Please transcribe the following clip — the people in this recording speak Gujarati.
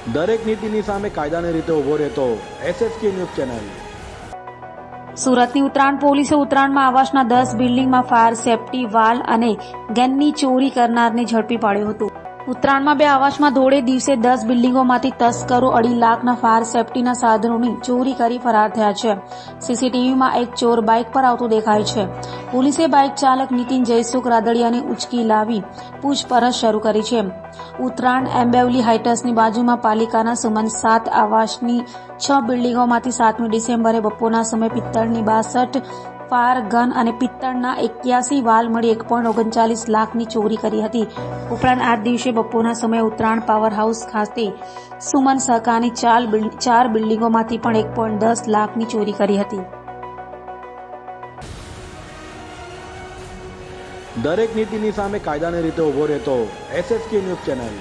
દરેક નીતિની સામે કાયદાની રીતે ઊભો રહેતો SSK ન્યૂઝ ચેનલ। સુરતની ઉત્તરાયણ પોલીસે ઉત્તરાયણમાં આવાસના 10 બિલ્ડિંગમાં ફાયર સેફટી વાલ અને ગનની ચોરી કરનારને ઝડપી પાડ્યો હતો। ઉત્તરાયણમાં બે આવાસમાં ધોળે દિવસે 10 બિલ્ડિંગોમાંથી તસ્કરો 2.5 લાખના ફાયર સેફટીના સાધનોની ચોરી કરી ફરાર થયા છે। સીસીટીવીમાં એક ચોર બાઇક પર આવતો દેખાય છે। પોલીસે બાઇક ચાલક નીતિન જયસુખ રાદડિયાને ઉચકી લાવી પૂછપરછ શરૂ કરી છે। ઉત્તરાયણ એમ્બેવલી હાઇટ્સની બાજુમાં પાલિકાના સુમન 7 આવાસની 6 બિલ્ડિંગોમાંથી 7મી ડિસેમ્બરે બપોરના સમયે પિત્તળની 62 ફાયર ગન અને પિત્તળના 81 વાલ મળી 1.39 લાખની ચોરી કરી હતી। ઉપરાંત આ દિવસે બપોરના સમયે ઉત્તરાયણ પાવર હાઉસ ખાતે સુમન સહકારની 4 બિલ્ડિંગોમાંથી પણ 1.10 લાખની ચોરી કરી હતી। દરેક નીતિની સામે કાયદાની રીતે ઊભો રહેતો SSK ન્યૂઝ ચેનલ।